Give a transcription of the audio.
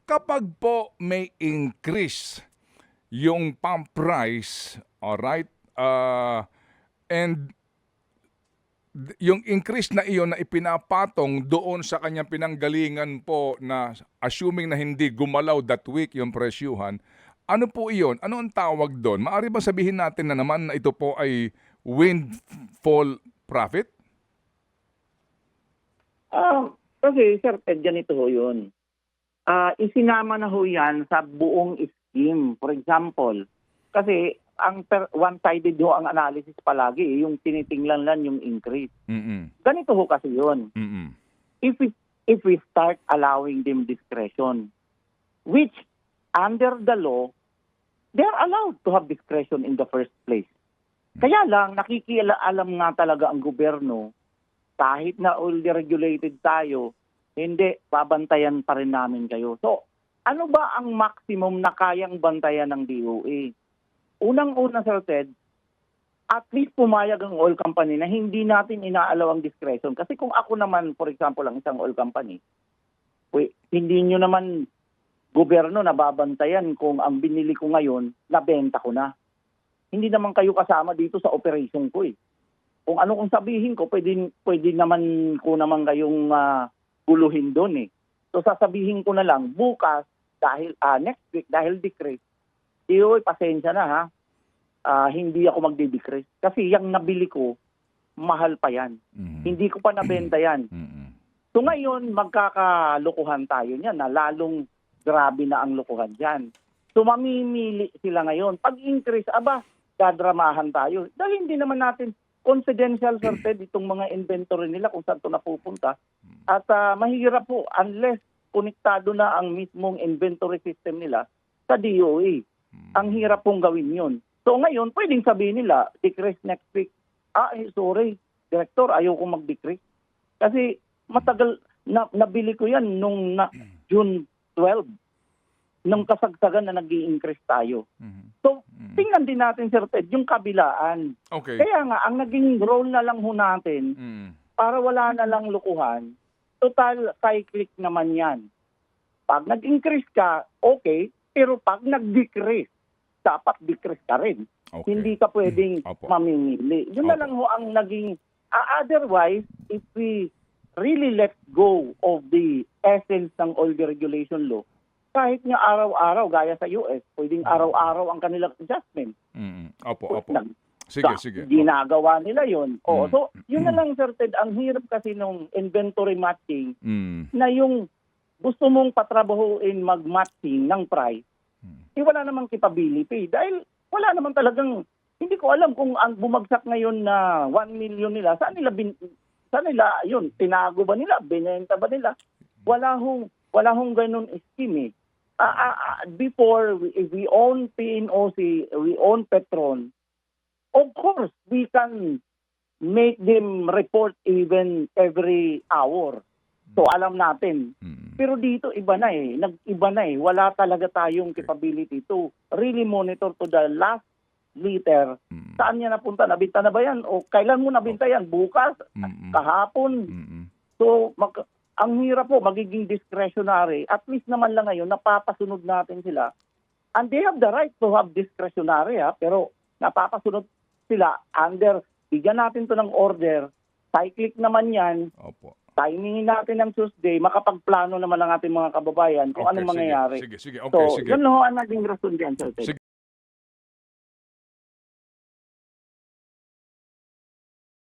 Kapag po may increase yung pump price, alright, and yung increase na iyon na ipinapatong doon sa kanyang pinanggalingan po na assuming na hindi gumalaw that week yung presyuhan, ano po iyon? Ano ang tawag doon? Maaari ba sabihin natin na naman na ito po ay windfall profit? Kasi Sir Ted, ganito ho yun. Isinama na ho yan sa buong scheme. For example, kasi ang one-sided ho ang analysis palagi, yung tinitingnan lang yung increase. Ganito ho kasi yun. If we start allowing them discretion, which under the law, they're allowed to have discretion in the first place. Kaya lang, nakikialam nga talaga ang gobyerno, kahit na only regulated tayo, hindi, babantayan pa rin namin kayo. So, ano ba ang maximum na kayang bantayan ng DOE? Unang-una, Sir Ted, at least pumayag ang oil company na hindi natin inaalaw ang discretion. Kasi kung ako naman, for example, ang isang oil company, hindi nyo naman gobyerno na babantayan kung ang binili ko ngayon, nabenta ko na. Hindi naman kayo kasama dito sa operation ko eh. Kung ano kung sabihin ko, pwede naman ko naman kayong guluhin doon eh. So sasabihin ko na lang, bukas, dahil next week, dahil decrease, pasensya na ha, hindi ako magdi-decrease. Kasi yung nabili ko, mahal pa yan. Hindi ko pa nabenta yan. So ngayon, magkakalukuhan tayo niyan na lalong grabe na ang lukuhan dyan. So mamimili sila ngayon. Pag-increase, dadramahan tayo. Dahil hindi naman natin confidential, Sir Ted, itong mga inventory nila kung saan ito napupunta. At mahirap po unless konektado na ang mismong inventory system nila sa DOE. Ang hirap pong gawin yun. So ngayon, pwedeng sabihin nila, decrease next week. Sorry, Director, ayaw ko mag-decrease. Kasi matagal, nabili ko yan nung June 12, nung kasagsagan na nag-i-increase tayo. So, tingnan din natin, Sir Ted, yung kabilaan. Okay. Kaya nga, ang naging role na lang ho natin, para wala na lang lukuhan, total cyclic naman yan. Pag nag-increase ka, okay, pero pag nag-decrease, dapat decrease ka rin. Okay. Hindi ka pwedeng mamimili. Yun na lang ho ang naging, otherwise, if we really let go of the essence ng oil deregulation law, kahit nga araw-araw, gaya sa US, pwedeng araw-araw ang kanilang adjustment. Opo. Sige. Ginagawa nila yun. So, yun na lang, Sir Ted, ang hirap kasi nung inventory matching na yung gusto mong patrabahuin mag-matching ng price, wala namang capability. Dahil wala naman talagang, hindi ko alam kung ang bumagsak ngayon na 1 million nila, saan nila, yun, tinago ba nila, binenta ba nila? Wala hong ganun scheme eh. Before, if we own PNOC, we own Petron, of course, we can make them report even every hour. So alam natin. Pero dito iba na eh. Nag-iba na eh. Wala talaga tayong capability to really monitor to the last liter. Saan niya napunta? Nabinta na ba yan? O kailan mo nabinta yan? Bukas? Kahapon? So ang hirap po, magiging discretionary. At least naman lang ngayon, napapasunod natin sila. And they have the right to have discretionary pero napapasunod sila under, bigyan natin to ng order, cyclic naman yan. Opo. Timingin natin ng Tuesday, makapagplano naman ang ating mga kababayan kung anong mangyayari. Sige. So, yun ho ang naging rason dyan, Sir Ted.